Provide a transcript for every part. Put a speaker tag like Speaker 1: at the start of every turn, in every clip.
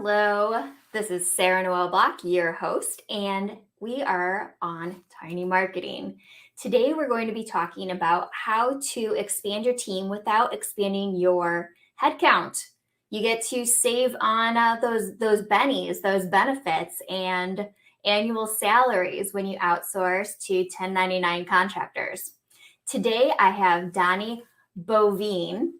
Speaker 1: Hello, this is Sarah Noel Block, your host, and we are on Tiny Marketing. Today, we're going to be talking about how to expand your team without expanding your headcount. You get to save on those bennies, those benefits, and annual salaries when you outsource to 1099 contractors. Today, I have Donnie Boivin,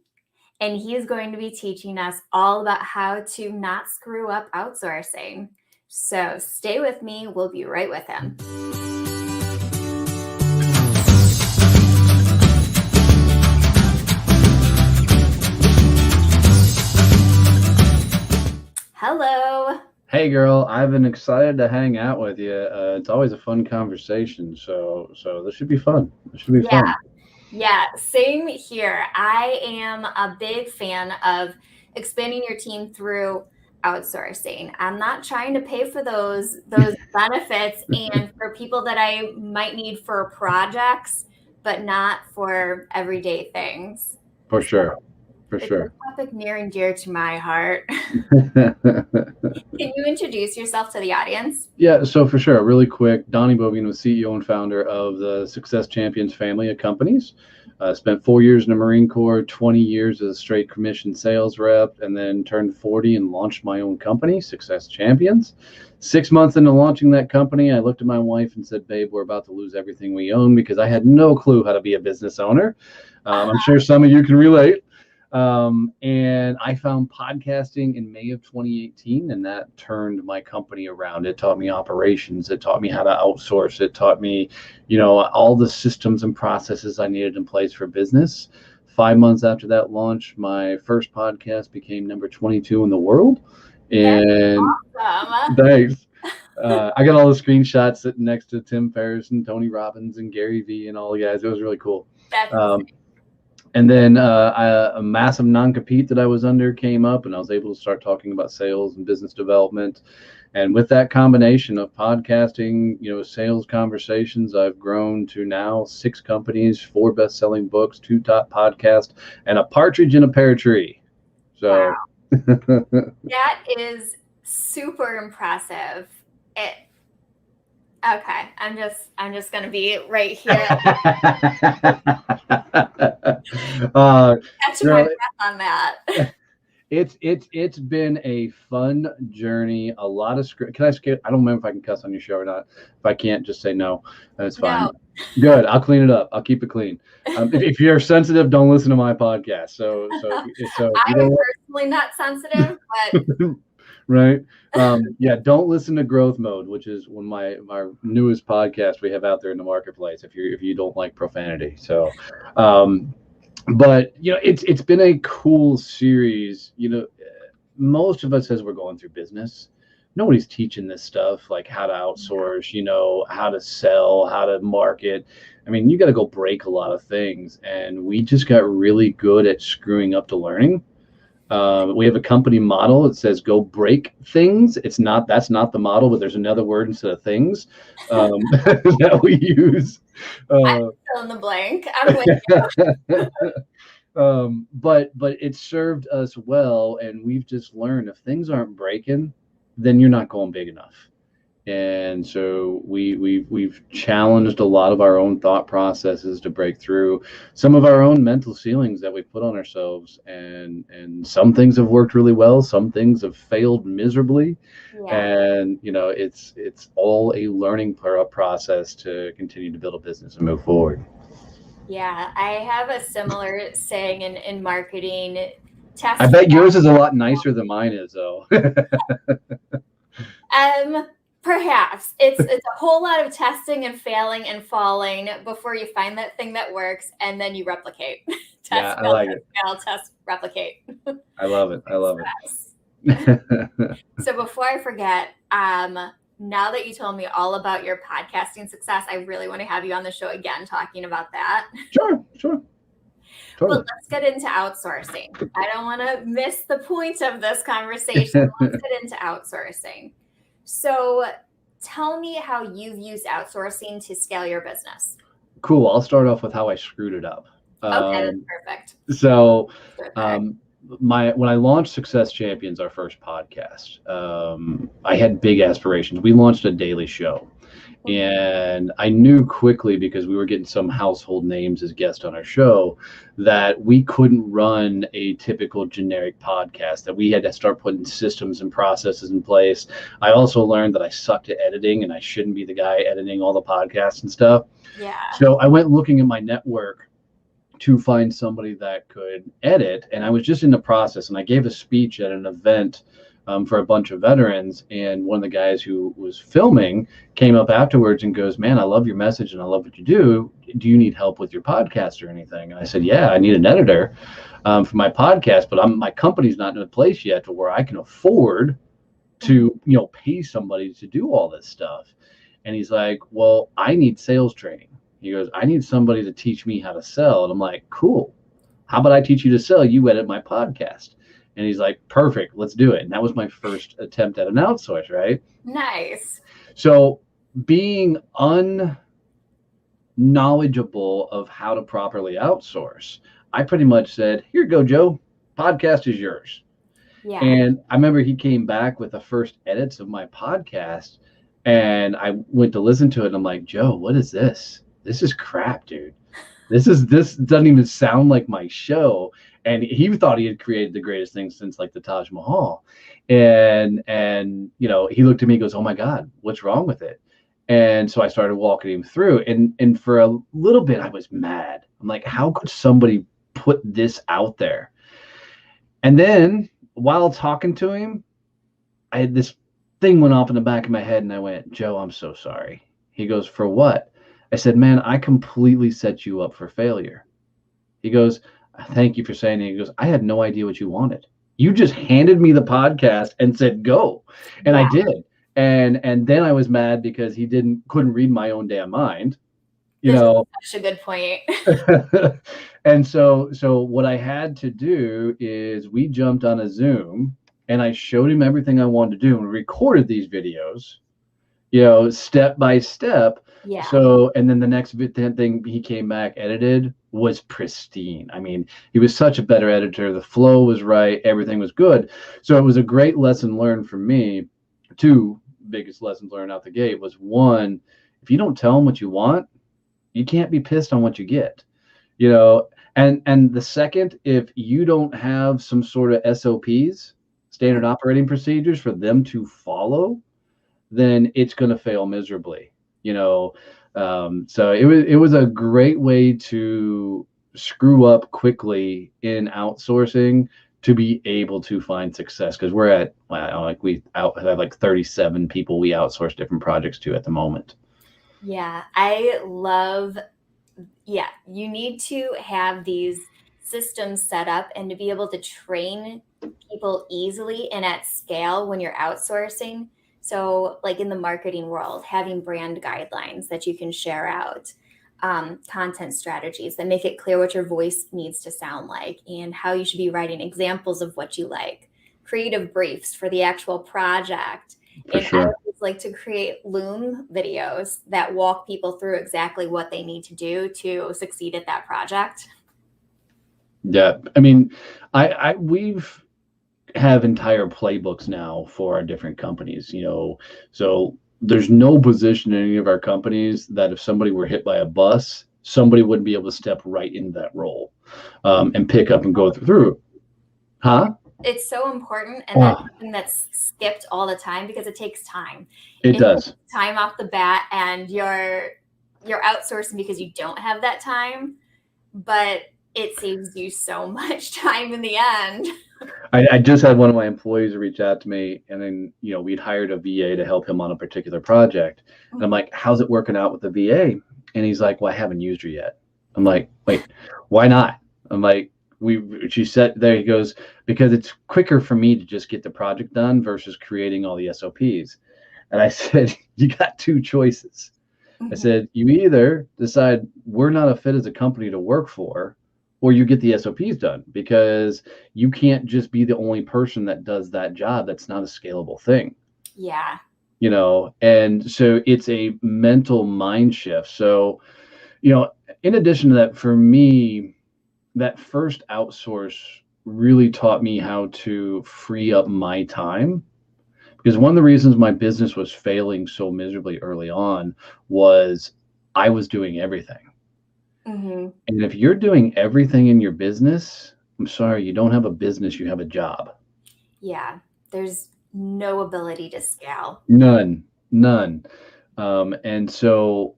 Speaker 1: and he's going to be teaching us all about how to not screw up outsourcing. So stay with me. We'll be right with him. Hello.
Speaker 2: Hey girl, I've been excited to hang out with you. It's always a fun conversation. So this should be fun. This should be fun.
Speaker 1: Yeah, same here. I am a big fan of expanding your team through outsourcing. I'm not trying to pay for those benefits and for people that I might need for projects, but not for everyday things.
Speaker 2: For sure.
Speaker 1: It's a topic near and dear to my heart. Can you introduce yourself to the audience?
Speaker 2: Yeah, so for sure, really quick, Donnie Boivin was CEO and founder of the Success Champions family of companies. Spent 4 years in the Marine Corps, 20 years as a straight commission sales rep, and then turned 40 and launched my own company, Success Champions. 6 months into launching that company, I looked at my wife and said, babe, we're about to lose everything we own, because I had no clue how to be a business owner. I'm sure some of you can relate. And I found podcasting in May of 2018, and that turned my company around. It taught me operations. It taught me how to outsource. It taught me, all the systems and processes I needed in place for business. 5 months after that launch, my first podcast became number 22 in the world. And
Speaker 1: awesome.
Speaker 2: Thanks. I got all the screenshots sitting next to Tim Ferriss and Tony Robbins and Gary Vee and all the guys. It was really cool. And then a massive non-compete that I was under came up, and I was able to start talking about sales and business development. And with that combination of podcasting, sales conversations, I've grown to now 6 companies, 4 best-selling books, 2 top podcasts, and a partridge in a pear tree. So
Speaker 1: wow. That is super impressive. Okay, I'm just gonna be right here. Catch my breath on that.
Speaker 2: It's been a fun journey. A lot of script. Can I skip? I don't remember if I can cuss on your show or not. If I can't, just say no. That's fine. No. Good. I'll clean it up. I'll keep it clean. If you're sensitive, don't listen to my podcast. So
Speaker 1: I'm personally not sensitive, but.
Speaker 2: Right. Don't listen to Growth Mode, which is one of my newest podcast we have out there in the marketplace, if you don't like profanity. So but it's been a cool series. Most of us, as we're going through business, nobody's teaching this stuff, like how to outsource, how to sell, how to market. I mean, you got to go break a lot of things, and we just got really good at screwing up the learning. We have a company model that says go break things. That's not the model, but there's another word instead of things that we use.
Speaker 1: I'm still in the blank. I'm with
Speaker 2: you. But it served us well, and we've just learned if things aren't breaking, then you're not going big enough. And so we've challenged a lot of our own thought processes to break through some of our own mental ceilings that we put on ourselves. And some things have worked really well, some things have failed miserably.
Speaker 1: Yeah.
Speaker 2: And it's all a learning process to continue to build a business and move forward.
Speaker 1: Yeah, I have a similar saying in marketing.
Speaker 2: I
Speaker 1: Test.
Speaker 2: bet yours is a lot nicer than mine is, though.
Speaker 1: Perhaps it's a whole lot of testing and failing and falling before you find that thing that works, and then you replicate.
Speaker 2: Yeah,
Speaker 1: Test,
Speaker 2: I
Speaker 1: fail,
Speaker 2: like
Speaker 1: test,
Speaker 2: it.
Speaker 1: fail, test, replicate.
Speaker 2: I love it. I love
Speaker 1: Success. So before I forget, now that you told me all about your podcasting success, I really want to have you on the show again talking about that.
Speaker 2: Sure. Totally.
Speaker 1: But let's get into outsourcing. I don't want to miss the point of this conversation. Let's get into outsourcing. So tell me how you've used outsourcing to scale your business.
Speaker 2: Cool. I'll start off with how I screwed it up.
Speaker 1: Okay, that's perfect.
Speaker 2: So when I launched Success Champions, our first podcast, I had big aspirations. We launched a daily show. And I knew quickly, because we were getting some household names as guests on our show, that we couldn't run a typical generic podcast, that we had to start putting systems and processes in place. I also learned that I sucked at editing and I shouldn't be the guy editing all the podcasts and stuff.
Speaker 1: Yeah.
Speaker 2: So I went looking at my network to find somebody that could edit. And I was just in the process, and I gave a speech at an event for a bunch of veterans, and one of the guys who was filming came up afterwards and goes, "Man, I love your message and I love what you do. Do you need help with your podcast or anything?" And I said, "Yeah, I need an editor for my podcast, but my company's not in a place yet to where I can afford to pay somebody to do all this stuff." And he's like, "Well, I need sales training." He goes, "I need somebody to teach me how to sell." And I'm like, "Cool. How about I teach you to sell? You edit my podcast." And he's like, "Perfect, let's do it." And that was my first attempt at an outsource, right?
Speaker 1: Nice.
Speaker 2: So being unknowledgeable of how to properly outsource, I pretty much said, "Here you go, Joe. Podcast is yours."
Speaker 1: Yeah.
Speaker 2: And I remember he came back with the first edits of my podcast, and I went to listen to it, and I'm like, "Joe, what is this? This is crap, dude. This doesn't even sound like my show." And he thought he had created the greatest thing since like the Taj Mahal. And he looked at me and goes, "Oh my God, what's wrong with it?" And so I started walking him through, and for a little bit I was mad. I'm like, how could somebody put this out there? And then while talking to him, I had this thing went off in the back of my head, and I went, "Joe, I'm so sorry." He goes, "For what?" I said, "Man, I completely set you up for failure." He goes, "Thank you for saying it." He goes, "I had no idea what you wanted. You just handed me the podcast and said, go." And I did. And then I was mad because he couldn't read my own damn mind.
Speaker 1: This is such a good point.
Speaker 2: And so what I had to do is we jumped on a Zoom, and I showed him everything I wanted to do, and we recorded these videos, step by step.
Speaker 1: Yeah.
Speaker 2: So, and then the next thing he came back edited was pristine. I mean, he was such a better editor. The flow was right. Everything was good. So it was a great lesson learned for me. Two biggest lessons learned out the gate was, one, if you don't tell them what you want, you can't be pissed on what you get, and the second, if you don't have some sort of SOPs, standard operating procedures, for them to follow, then it's going to fail miserably. So it was a great way to screw up quickly in outsourcing to be able to find success, because we're at we have like 37 people we outsource different projects to at the moment.
Speaker 1: Yeah, I love. Yeah, you need to have these systems set up and to be able to train people easily and at scale when you're outsourcing. So like in the marketing world, having brand guidelines that you can share out, content strategies that make it clear what your voice needs to sound like and how you should be writing examples of what you like, creative briefs for the actual project.
Speaker 2: For sure.
Speaker 1: I always like to create Loom videos that walk people through exactly what they need to do to succeed at that project.
Speaker 2: Yeah, I mean, we've have entire playbooks now for our different companies, so there's no position in any of our companies that if somebody were hit by a bus, somebody wouldn't be able to step right into that role and pick up and go through. Huh?
Speaker 1: It's so important, and that's something that's skipped all the time because it takes time.
Speaker 2: It does.
Speaker 1: Time off the bat, and you're outsourcing because you don't have that time, but it saves you so much time in the end.
Speaker 2: I just had one of my employees reach out to me, and then we'd hired a VA to help him on a particular project, and I'm like, "How's it working out with the VA?" And he's like, "Well, I haven't used her yet." I'm like, "Wait, why not?" I'm like, she said there, he goes, "Because it's quicker for me to just get the project done versus creating all the SOPs." And I said, "You got two choices." I said, "You either decide we're not a fit as a company to work for, or you get the SOPs done, because you can't just be the only person that does that job. That's not a scalable thing."
Speaker 1: Yeah.
Speaker 2: And so it's a mental mind shift. So, in addition to that, for me, that first outsource really taught me how to free up my time, because one of the reasons my business was failing so miserably early on was I was doing everything. And if you're doing everything in your business, I'm sorry, you don't have a business, you have a job.
Speaker 1: Yeah. There's no ability to scale.
Speaker 2: None. And so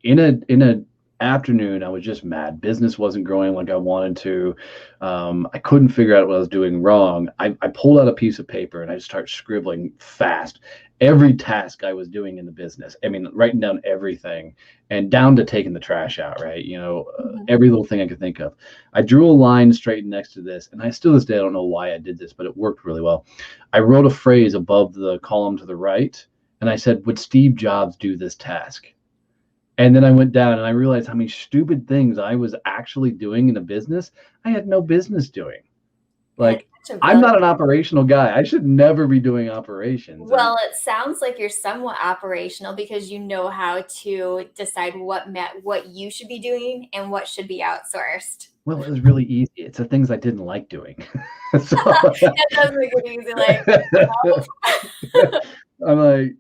Speaker 2: in a afternoon, I was just mad. Business wasn't growing like I wanted to. I couldn't figure out what I was doing wrong. I pulled out a piece of paper and I just started scribbling fast every task I was doing in the business. I mean, writing down everything, and down to taking the trash out, right? Every little thing I could think of. I drew a line straight next to this, and I still this day, I don't know why I did this, but it worked really well. I wrote a phrase above the column to the right, and I said, "Would Steve Jobs do this task?" And then I went down and I realized how many stupid things I was actually doing in a business I had no business doing. Like, I'm not an operational guy. I should never be doing operations.
Speaker 1: Well, it sounds like you're somewhat operational because you know how to decide what you should be doing and what should be outsourced.
Speaker 2: Well, it was really easy. It's the things I didn't like doing. So,
Speaker 1: that does make it easy.
Speaker 2: I'm like,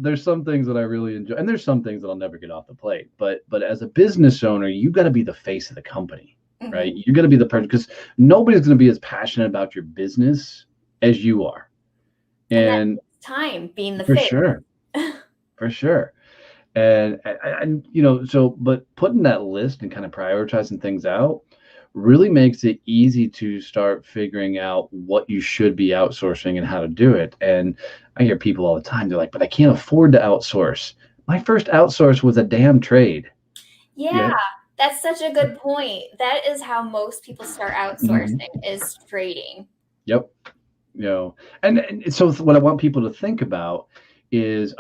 Speaker 2: there's some things that I really enjoy, and there's some things that I'll never get off the plate. But as a business owner, you got to be the face of the company, right? You got to be the person, because nobody's going to be as passionate about your business as you are. And
Speaker 1: time being the
Speaker 2: for
Speaker 1: face.
Speaker 2: sure, for sure. And so, but putting that list and kind of prioritizing things out really makes it easy to start figuring out what you should be outsourcing and how to do it. And I hear people all the time, they're like, "But I can't afford to outsource." My first outsource was a damn trade.
Speaker 1: Yeah, that's such a good point. That is how most people start outsourcing, is trading.
Speaker 2: Yep. And so what I want people to think about is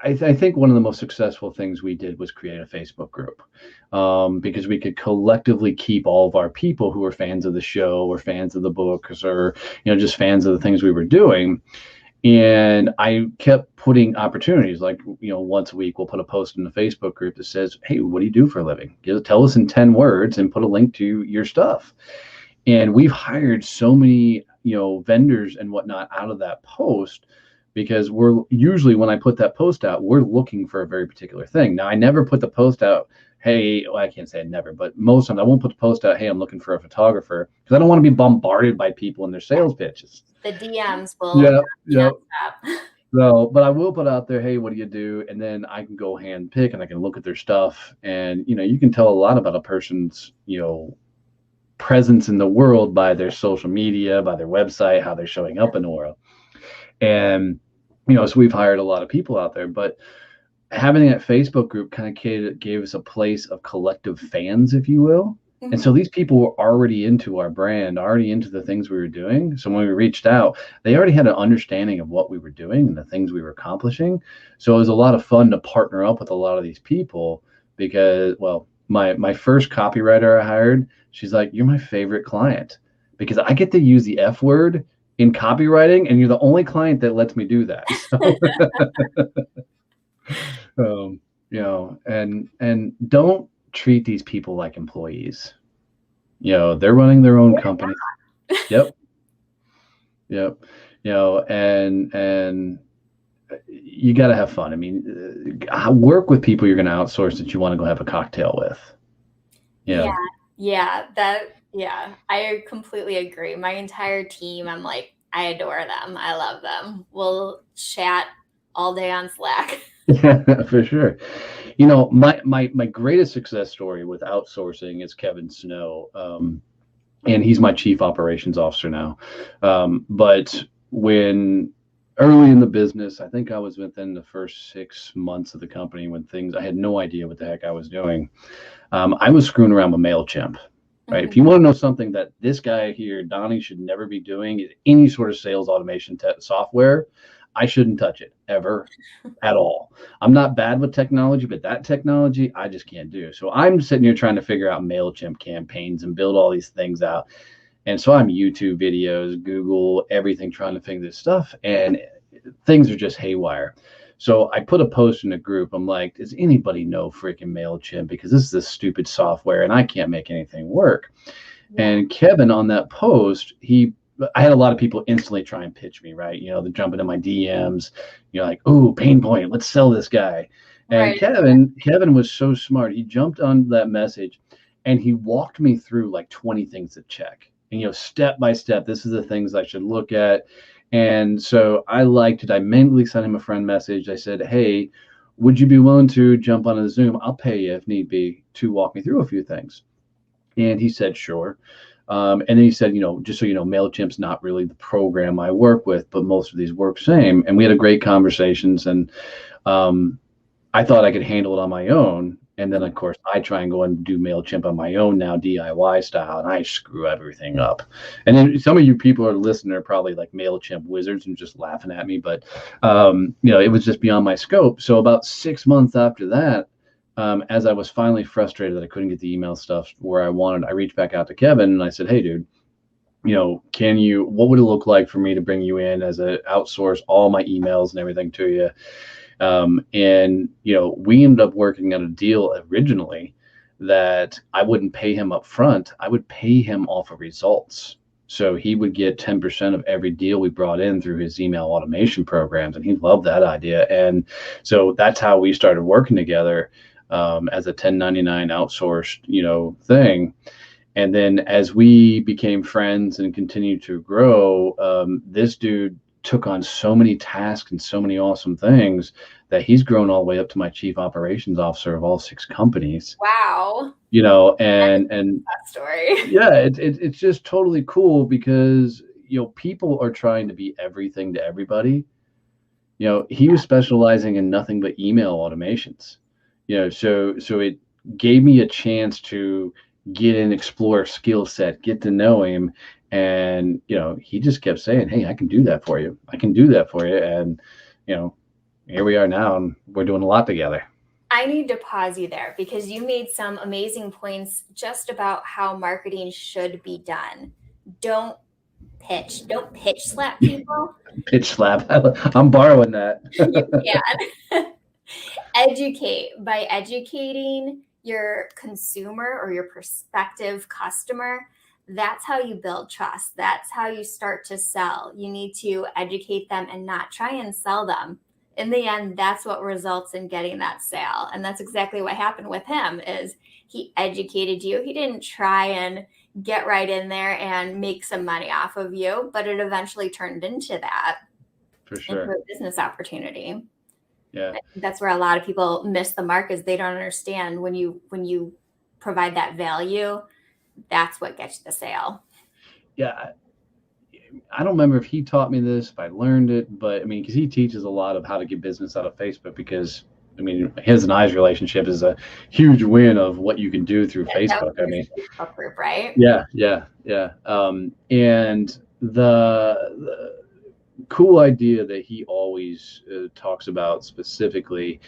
Speaker 2: I think one of the most successful things we did was create a Facebook group, because we could collectively keep all of our people who are fans of the show or fans of the books, or just fans of the things we were doing. And I kept putting opportunities, like once a week we'll put a post in the Facebook group that says, "Hey, what do you do for a living? Tell us in 10 words and put a link to your stuff." And we've hired so many vendors and whatnot out of that post, because we're usually, when I put that post out, we're looking for a very particular thing. Now, I never put the post out, "Hey," well, I can't say never, but most times I won't put the post out, "Hey, I'm looking for a photographer," because I don't want to be bombarded by people in their sales pitches.
Speaker 1: The DMs will
Speaker 2: So, but I will put out there, "Hey, what do you do?" And then I can go hand pick and I can look at their stuff, and you can tell a lot about a person's presence in the world by their social media, by their website, how they're showing up in the world. And so we've hired a lot of people out there, but having that Facebook group kind of gave us a place of collective fans, if you will. And so these people were already into our brand, already into the things we were doing. So when we reached out, they already had an understanding of what we were doing and the things we were accomplishing. So it was a lot of fun to partner up with a lot of these people, because, well, my first copywriter I hired, she's like, "You're my favorite client because I get to use the F word in copywriting, and you're the only client that lets me do that." So, and don't treat these people like employees. They're running their own company. Yep. And you got to have fun. I mean, work with people you're going to outsource that you want to go have a cocktail with.
Speaker 1: Yeah,
Speaker 2: Yeah.
Speaker 1: yeah, I completely agree. My entire team, I'm like, I adore them. I love them. We'll chat all day on Slack.
Speaker 2: Yeah, for sure. You know, my greatest success story with outsourcing is Kevin Snow. And he's my chief operations officer now. But when early in the business, I think I was within the first 6 months of the company when I had no idea what the heck I was doing. I was screwing around with MailChimp. Right. If you want to know something that this guy here, Donnie, should never be doing, is any sort of sales automation software, I shouldn't touch it ever at all. I'm not bad with technology, but that technology I just can't do. So I'm sitting here trying to figure out MailChimp campaigns and build all these things out. And so I'm YouTube videos, Google, everything, trying to figure this stuff. And things are just haywire. So I put a post in a group. I'm like, does anybody know freaking MailChimp? Because this is this stupid software and I can't make anything work. Yeah. And Kevin on that post, I had a lot of people instantly try and pitch me, right? You know, they're jumping in my DMs, like, oh, pain point, let's sell this guy. And right. Kevin was so smart. He jumped on that message and he walked me through like 20 things to check. And, step by step, this is the things I should look at. And so I liked it. I immediately sent him a friend message. I said, hey, would you be willing to jump on a Zoom? I'll pay you if need be to walk me through a few things. And he said, sure. And then he said, just so you know, MailChimp's not really the program I work with, but most of these work same. And we had a great conversations, and I thought I could handle it on my own. And then, of course, I try and go and do MailChimp on my own now, DIY style, and I screw everything up. And then some of you people are listening are probably like MailChimp wizards and just laughing at me, but, it was just beyond my scope. So about 6 months after that, as I was finally frustrated that I couldn't get the email stuff where I wanted, I reached back out to Kevin and I said, hey, dude, what would it look like for me to bring you in as a outsource all my emails and everything to you? And we ended up working on a deal originally that I wouldn't pay him up front. I would pay him off of results. So he would get 10% of every deal we brought in through his email automation programs. And he loved that idea. And so that's how we started working together as a 1099 outsourced, thing. And then as we became friends and continued to grow, this dude took on so many tasks and so many awesome things that he's grown all the way up to my chief operations officer of all 6 companies.
Speaker 1: Wow.
Speaker 2: And
Speaker 1: that story.
Speaker 2: Yeah, it's just totally cool because, people are trying to be everything to everybody. He was specializing in nothing but email automations. So it gave me a chance to get in, explore a skill set, get to know him. And, he just kept saying, hey, I can do that for you. I can do that for you. And, here we are now and we're doing a lot together.
Speaker 1: I need to pause you there because you made some amazing points just about how marketing should be done. Don't pitch slap people.
Speaker 2: Pitch slap. I'm borrowing that.
Speaker 1: You can. Educate. By educating your consumer or your prospective customer, that's how you build trust. That's how you start to sell. You need to educate them and not try and sell them. In the end, that's what results in getting that sale. And that's exactly what happened with him is he educated you. He didn't try and get right in there and make some money off of you, but it eventually turned into that.
Speaker 2: For sure.
Speaker 1: Into a business opportunity.
Speaker 2: Yeah.
Speaker 1: That's where a lot of people miss the mark is they don't understand when you provide that value, that's what gets you the sale.
Speaker 2: Yeah. I don't remember if he taught me this, if I learned it, but because he teaches a lot of how to get business out of Facebook because, his and I's relationship is a huge win of what you can do through Facebook.
Speaker 1: Facebook group, right?
Speaker 2: Yeah. And the cool idea that he always talks about specifically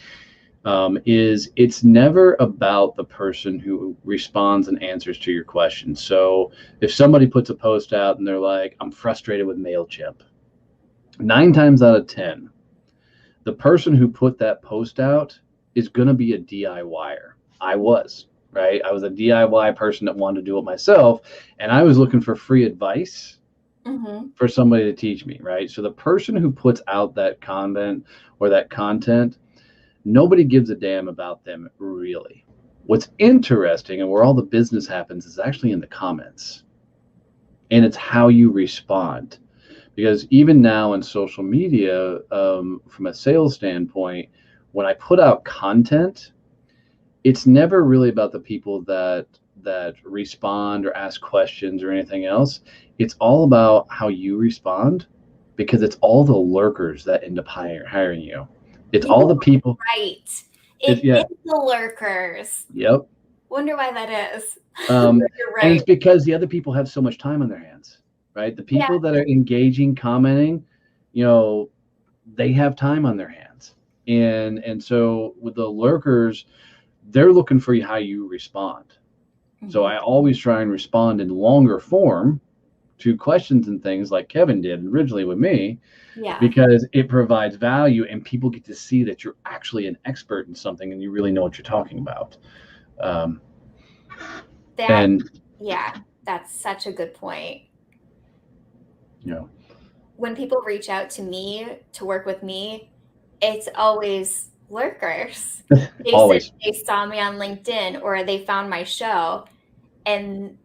Speaker 2: is it's never about the person who responds and answers to your questions. So if somebody puts a post out and they're like, I'm frustrated with MailChimp, 9 times out of 10, the person who put that post out is going to be a DIYer. I was, right? I was a DIY person that wanted to do it myself. And I was looking for free advice.
Speaker 1: Mm-hmm.
Speaker 2: for somebody to teach me, right? So the person who puts out that comment or that content, nobody gives a damn about them really. What's interesting and where all the business happens is actually in the comments, and it's how you respond. Because even now in social media, from a sales standpoint, when I put out content, it's never really about the people that respond or ask questions or anything else. It's all about how you respond, because it's all the lurkers that end up hiring you. It's
Speaker 1: You
Speaker 2: all the
Speaker 1: know,
Speaker 2: people.
Speaker 1: right. It
Speaker 2: Yeah.
Speaker 1: is the lurkers.
Speaker 2: Yep.
Speaker 1: Wonder why that is.
Speaker 2: Um,
Speaker 1: You're
Speaker 2: and
Speaker 1: right.
Speaker 2: it's because the other people have so much time on their hands, right? The
Speaker 1: Yeah.
Speaker 2: people that are engaging, commenting, you know, they have time on their hands. And so with the lurkers, they're looking for how you respond. So
Speaker 1: Mhm.
Speaker 2: I always try and respond in longer form to questions and things like Kevin did originally with me,
Speaker 1: Yeah.
Speaker 2: because it provides value and people get to see that you're actually an expert in something and you really know what you're talking about. Um,
Speaker 1: That,
Speaker 2: and,
Speaker 1: yeah, that's such a good point.
Speaker 2: you know,
Speaker 1: When people reach out to me to work with me, it's always lurkers. They said
Speaker 2: always.
Speaker 1: they saw me on LinkedIn or they found my show, and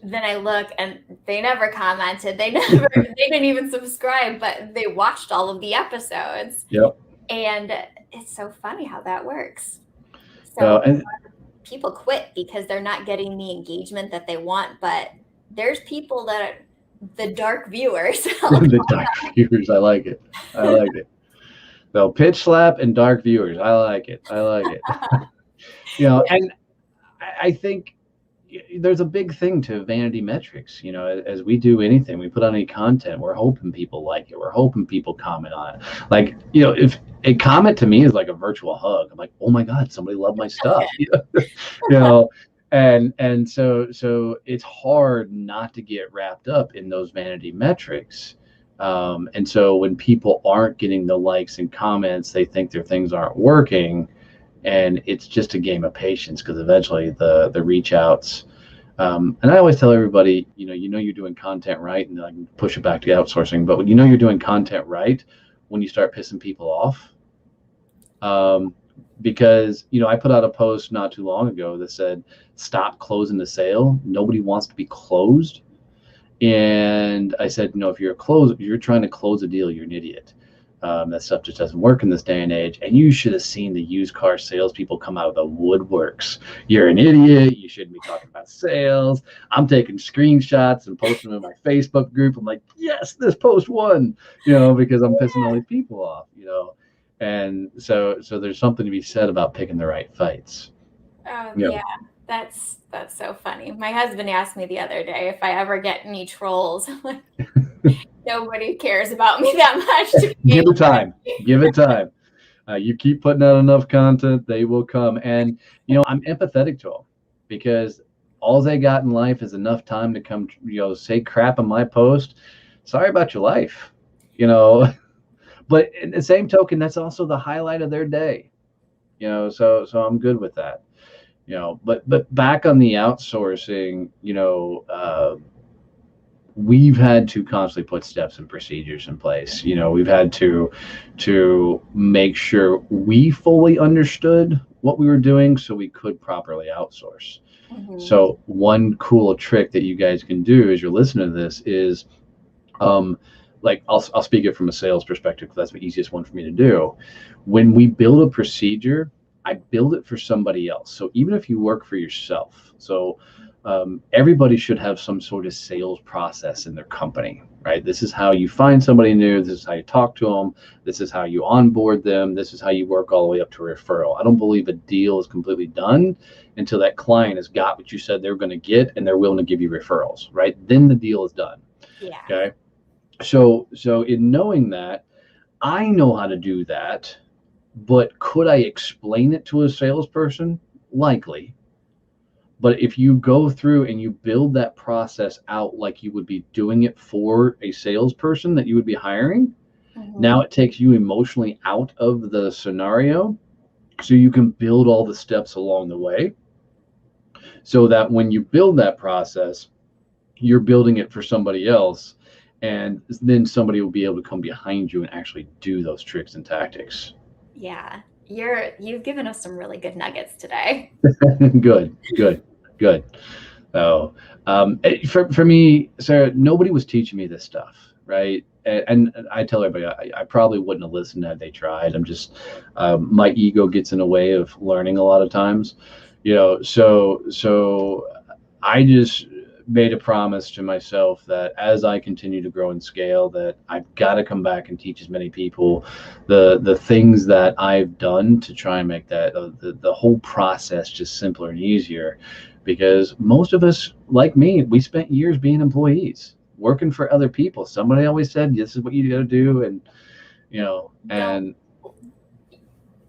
Speaker 1: then I look and they never commented. They didn't even subscribe, but they watched all of the episodes.
Speaker 2: Yep.
Speaker 1: And it's so funny how that works. So
Speaker 2: And
Speaker 1: people quit because they're not getting the engagement that they want, but there's people that are the dark viewers.
Speaker 2: the dark viewers, I like it. I like it. So pitch slap and dark viewers. I like it. I like it. And I think there's a big thing to vanity metrics. As we do anything, we put on any content, we're hoping people like it. We're hoping people comment on it. Like, if a comment to me is like a virtual hug, I'm like, oh my God, somebody loved my stuff. And so it's hard not to get wrapped up in those vanity metrics. And so when people aren't getting the likes and comments, they think their things aren't working, and it's just a game of patience, because eventually the reach outs. And I always tell everybody, you're doing content right, and I can push it back to outsourcing, but when you're doing content right, when you start pissing people off. Because I put out a post not too long ago that said, stop closing the sale. Nobody wants to be closed. And I said, if you're trying to close a deal, you're an idiot. That stuff just doesn't work in this day and age. And you should have seen the used car salespeople come out of the woodworks. You're an idiot. You shouldn't be talking about sales. I'm taking screenshots and posting them in my Facebook group. I'm like, yes, this post won, because I'm pissing all these people off, And so there's something to be said about picking the right fights.
Speaker 1: Yeah, that's so funny. My husband asked me the other day if I ever get any trolls. I'm like, nobody cares about me that much.
Speaker 2: Give it time. Give it time. You keep putting out enough content, they will come. And, I'm empathetic to them, because all they got in life is enough time to come, say crap on my post. Sorry about your life, but in the same token, that's also the highlight of their day, so I'm good with that, but back on the outsourcing, we've had to constantly put steps and procedures in place. We've had to make sure we fully understood what we were doing so we could properly outsource.
Speaker 1: Mhm.
Speaker 2: So one cool trick that you guys can do as you're listening to this is, like I'll speak it from a sales perspective, because that's the easiest one for me to do. When we build a procedure, I build it for somebody else. So even if you work for yourself, everybody should have some sort of sales process in their company, right? This is how you find somebody new. This is how you talk to them. This is how you onboard them. This is how you work all the way up to referral. I don't believe a deal is completely done until that client has got what you said they're going to get and they're willing to give you referrals, right? Then the deal is done.
Speaker 1: Yeah.
Speaker 2: Okay. So in knowing that, I know how to do that, but could I explain it to a salesperson? Likely. But if you go through and you build that process out like you would be doing it for a salesperson that you would be hiring, now it takes you emotionally out of the scenario, so you can build all the steps along the way, so that when you build that process, you're building it for somebody else. And then somebody will be able to come behind you and actually do those tricks and tactics.
Speaker 1: Yeah. You've given us some really good nuggets today.
Speaker 2: Good, good, good. So, for me, Sarah, nobody was teaching me this stuff, right? And I tell everybody, I probably wouldn't have listened had they tried. I'm just, my ego gets in the way of learning a lot of times, so I just made a promise to myself that as I continue to grow and scale, that I've got to come back and teach as many people the things that I've done to try and make that the whole process just simpler and easier. Because most of us, like me, we spent years being employees, working for other people. Somebody always said, "This is what you got to do," and
Speaker 1: Don't
Speaker 2: and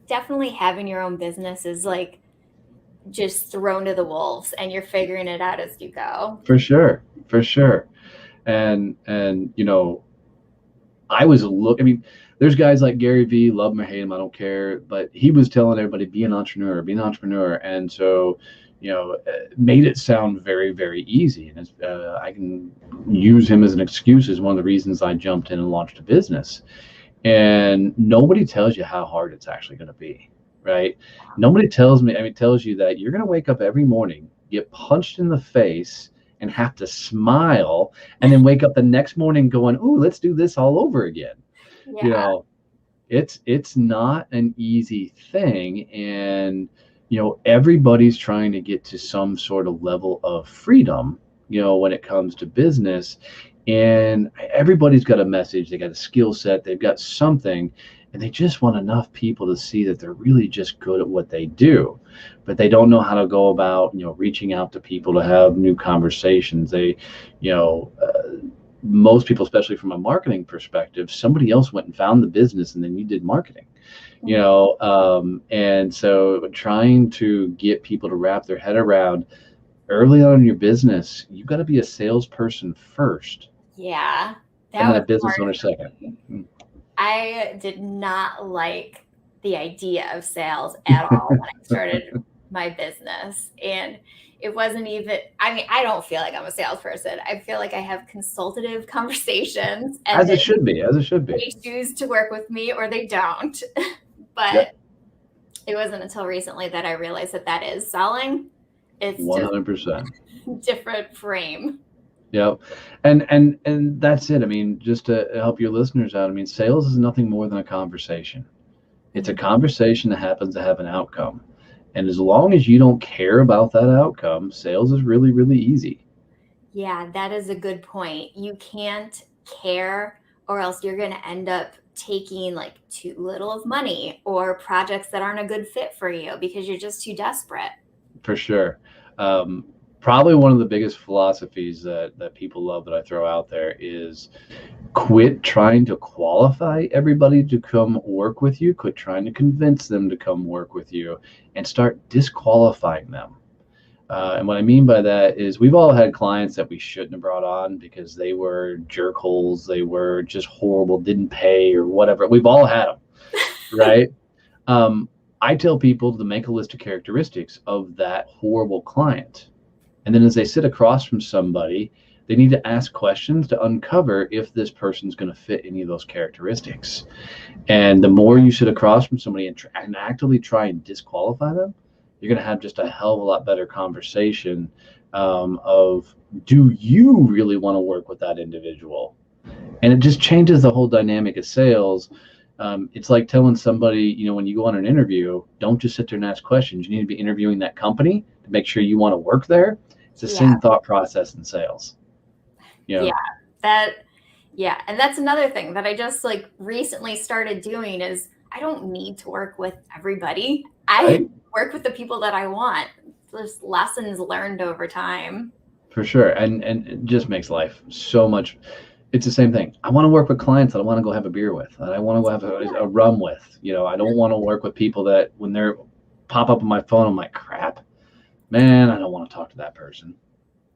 Speaker 1: definitely having your own business is like just thrown to the wolves and you're figuring it out as you go.
Speaker 2: for sure, for sure, and I was I mean, there's guys like Gary Vee, love him or hate him, I don't care, but he was telling everybody be an entrepreneur, and so made it sound very, very easy. And I can use him as an excuse as one of the reasons I jumped in and launched a business. And nobody tells you how hard it's actually going to be, right? Nobody tells you that you're going to wake up every morning, get punched in the face, and have to smile, and then wake up the next morning going, "Ooh, let's do this all over again." You
Speaker 1: Yeah.
Speaker 2: know, it's not an easy thing, and everybody's trying to get to some sort of level of freedom, when it comes to business, and everybody's got a message, they got a skill set, they've got something, and they just want enough people to see that they're really just good at what they do, but they don't know how to go about reaching out to people to have new conversations. They you know Most people, especially from a marketing perspective, somebody else went and found the business and then you did marketing. And so trying to get people to wrap their head around early on in your business, you've got to be a salesperson first
Speaker 1: Yeah.
Speaker 2: and
Speaker 1: That
Speaker 2: then a
Speaker 1: was
Speaker 2: business
Speaker 1: hard
Speaker 2: owner
Speaker 1: for
Speaker 2: second.
Speaker 1: me. I did not like the idea of sales at all when I started my business. And it wasn't even, I mean, I don't feel like I'm a salesperson. I feel like I have consultative conversations and
Speaker 2: As
Speaker 1: then
Speaker 2: it should be, as it should be.
Speaker 1: they choose to work with me or they don't.
Speaker 2: Yep.
Speaker 1: But it wasn't until recently that I realized that that is selling. It's just
Speaker 2: 100%.
Speaker 1: a different frame.
Speaker 2: Yep. And that's it. I mean, just to help your listeners out, I mean, sales is nothing more than a conversation. It's a
Speaker 1: Mhm.
Speaker 2: conversation that happens to have an outcome. And as long as you don't care about that outcome, sales is really, really easy.
Speaker 1: Yeah, that is a good point. You can't care, or else you're going to end up taking like too little of money or projects that aren't a good fit for you because you're just too desperate.
Speaker 2: For sure. Um, Probably one of the biggest philosophies that people love that I throw out there is quit trying to qualify everybody to come work with you, quit trying to convince them to come work with you, and start disqualifying them. And what I mean by that is we've all had clients that we shouldn't have brought on because they were jerk holes, they were just horrible, didn't pay or whatever. We've all had them, right? Um, I tell people to make a list of characteristics of that horrible client. And then as they sit across from somebody, they need to ask questions to uncover if this person's going to fit any of those characteristics. And the more you sit across from somebody and actively try and disqualify them, you're going to have just a hell of a lot better conversation of, do you really want to work with that individual? And it just changes the whole dynamic of sales. It's like telling somebody, when you go on an interview, don't just sit there and ask questions. You need to be interviewing that company to make sure you want to work there. It's the
Speaker 1: Yeah,
Speaker 2: same thought process in sales.
Speaker 1: yeah, that, yeah. And that's another thing that I just like recently started doing is I don't need to work with everybody. I
Speaker 2: Right?
Speaker 1: work with the people that I want. There's lessons learned over time.
Speaker 2: For sure. And it just makes life so much. It's the same thing. I want to work with clients that I want to go have a beer with, that I want to go have a rum with. I don't want to work with people that when they're pop up on my phone, I'm like, crap, man, I don't want to talk to that person.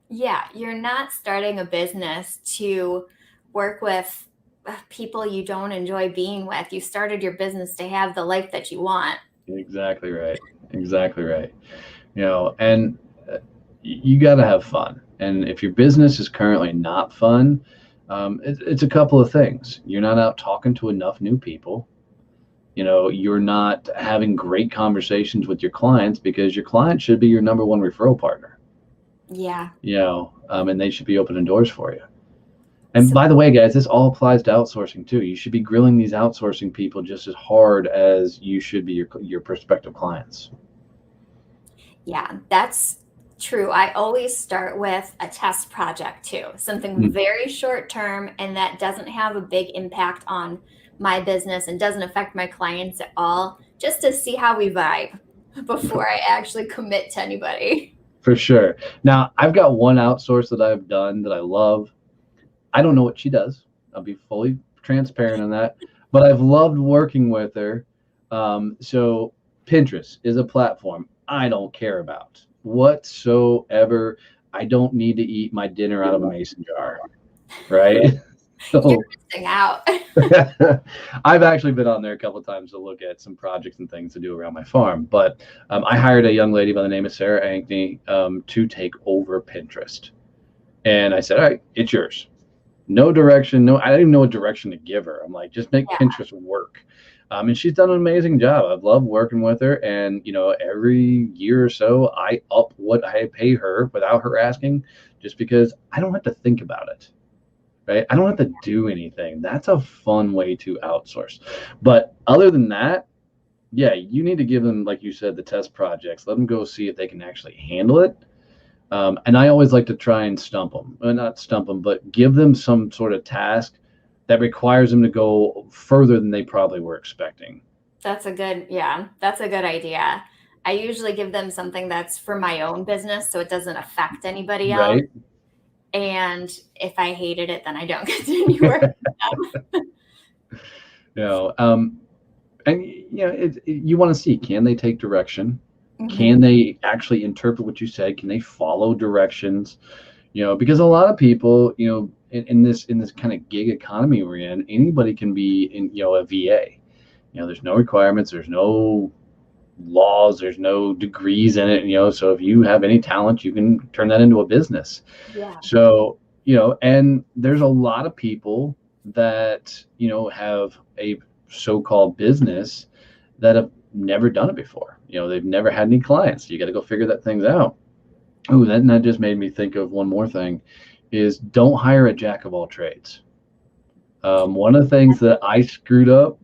Speaker 1: Yeah, you're not starting a business to work with people you don't enjoy being with. You started your business to have the life that you want.
Speaker 2: Exactly right. Exactly right. And you got to have fun. And if your business is currently not fun, It's a couple of things. You're not out talking to enough new people. You're not having great conversations with your clients because your client should be your number one referral partner.
Speaker 1: Yeah.
Speaker 2: And they should be opening doors for you. And
Speaker 1: So,
Speaker 2: by the way, guys, this all applies to outsourcing too. You should be grilling these outsourcing people just as hard as you should be your prospective clients.
Speaker 1: yeah, that's true. I always start with a test project too, something very short term and that doesn't have a big impact on my business and doesn't affect my clients at all, just to see how we vibe before I actually commit to anybody.
Speaker 2: For sure. Now, I've got one outsource that I've done that I love. I don't know what she does. I'll be fully transparent on that, but I've loved working with her. So Pinterest is a platform I don't care about whatsoever. I don't need to eat my dinner out of a mason jar, right?
Speaker 1: You're
Speaker 2: So
Speaker 1: missing out.
Speaker 2: I've actually been on there a couple of times to look at some projects and things to do around my farm. But I hired a young lady by the name of Sarah Ankney to take over Pinterest. And I said, all right, it's yours. No direction. No, I didn't even know what direction to give her. I'm like, just make
Speaker 1: Yeah.
Speaker 2: Pinterest work. And she's done an amazing job. I've loved working with her. And, every year or so, I up what I pay her without her asking, just because I don't have to think about it. Right? I don't have to do anything. That's a fun way to outsource. But other than that, yeah, you need to give them, like you said, the test projects. Let them go see if they can actually handle it. And I always like to try and stump them. Well, not stump them, but give them some sort of task that requires them to go further than they probably were expecting.
Speaker 1: That's a good idea. I usually give them something that's for my own business so it doesn't affect anybody else.
Speaker 2: Right?
Speaker 1: And if I hated it, then I don't continue working with them.
Speaker 2: And you want to see, can they take direction?
Speaker 1: Mhm.
Speaker 2: Can they actually interpret what you said? Can they follow directions? Because a lot of people, in this kind of gig economy we're in, anybody can be a VA. There's no requirements, there's no laws, there's no degrees in it. So if you have any talent, you can turn that into a business.
Speaker 1: Yeah.
Speaker 2: So and there's a lot of people that have a so-called business that have never done it before. They've never had any clients. You got to go figure that things out. Oh, that just made me think of one more thing: is don't hire a jack of all trades. One of the things that I screwed up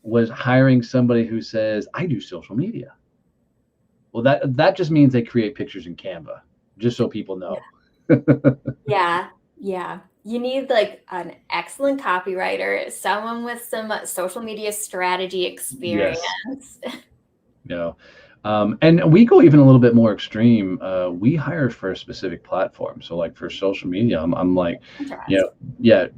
Speaker 2: was hiring somebody who says, I do social media. Well, that just means they create pictures in Canva, just so people know.
Speaker 1: Yeah. Yeah. You need like an excellent copywriter, someone with some social media strategy experience.
Speaker 2: Yes. And we go even a little bit more extreme. We hire for a specific platform. So like for social media, I'm like, yeah,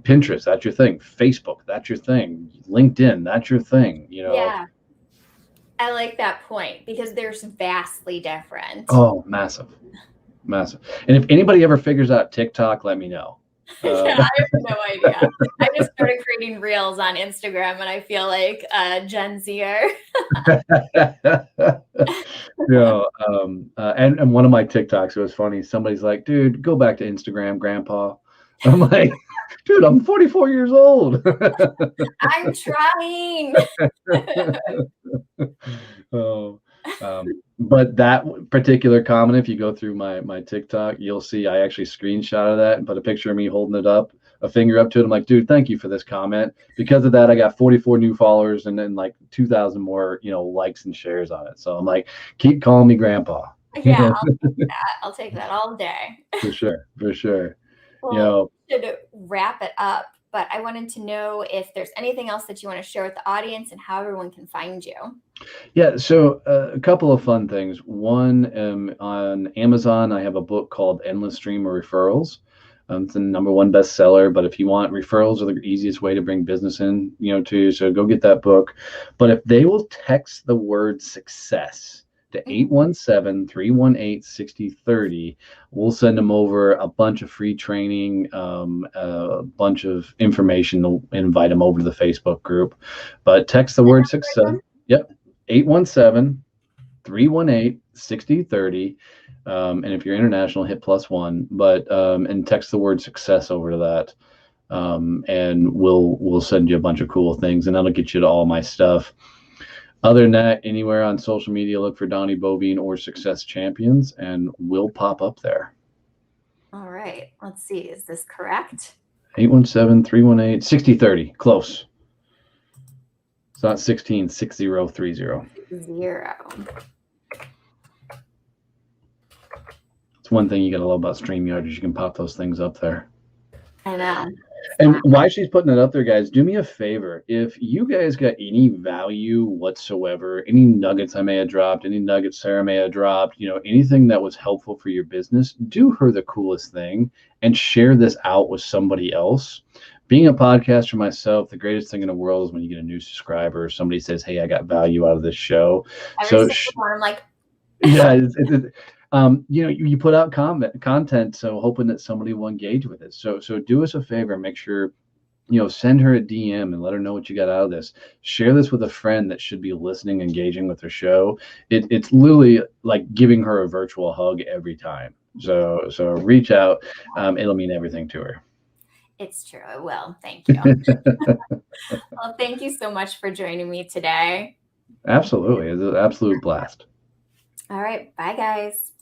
Speaker 2: Pinterest, that's your thing. Facebook, that's your thing. LinkedIn, that's your thing.
Speaker 1: Yeah. I like that point because there's vastly different.
Speaker 2: Oh, massive. And if anybody ever figures out TikTok, let me know.
Speaker 1: Yeah, I have no idea. I just started creating reels on Instagram and I feel like Gen Zer.
Speaker 2: And one of my TikToks, it was funny. Somebody's like, dude, go back to Instagram, grandpa. I'm like, dude, I'm 44 years old.
Speaker 1: I'm trying.
Speaker 2: But that particular comment, if you go through my TikTok, you'll see I actually screenshotted that and put a picture of me holding it up, a finger up to it. I'm like, dude, thank you for this comment. Because of that, I got 44 new followers and then like 2,000 more, likes and shares on it. So I'm like, keep calling me grandpa.
Speaker 1: Yeah, I'll take that all day.
Speaker 2: For sure.
Speaker 1: Well, we should wrap it up, but I wanted to know if there's anything else that you want to share with the audience and how everyone can find you.
Speaker 2: Yeah, so a couple of fun things. One, on Amazon, I have a book called Endless Stream of Referrals. It's the #1 bestseller, but if you want, referrals are the easiest way to bring business in, to you. So go get that book. But if they will text the word success to 817-318-6030, we'll send them over a bunch of free training, a bunch of information to invite them over to the Facebook group. But text the word success. Yep. 817-318-6030. And if you're international, hit +1, but and text the word success over to that. And we'll send you a bunch of cool things, and that'll get you to all my stuff. Other than that, anywhere on social media, look for Donnie Boivin or Success Champions, and we'll pop up there.
Speaker 1: All right. Let's see. Is this correct?
Speaker 2: 817-318-6030. Close. It's not 16, 6030.
Speaker 1: 0.
Speaker 2: It's one thing you gotta love about StreamYard is you can pop those things up there.
Speaker 1: I know.
Speaker 2: And why she's putting it up there, guys, do me a favor. If you guys got any value whatsoever, any nuggets I may have dropped, any nuggets Sarah may have dropped, anything that was helpful for your business, do her the coolest thing and share this out with somebody else. Being a podcaster myself, the greatest thing in the world is when you get a new subscriber, or somebody says, "Hey, I got value out of this show."
Speaker 1: I'm like,
Speaker 2: yeah, you put out content, so hoping that somebody will engage with it. So do us a favor, make sure, send her a DM and let her know what you got out of this. Share this with a friend that should be listening, engaging with her show. It's literally like giving her a virtual hug every time. So reach out. It'll mean everything to her.
Speaker 1: It's true. It will. Thank you. Well, thank you so much for joining me today.
Speaker 2: Absolutely. It's an absolute blast.
Speaker 1: All right. Bye, guys.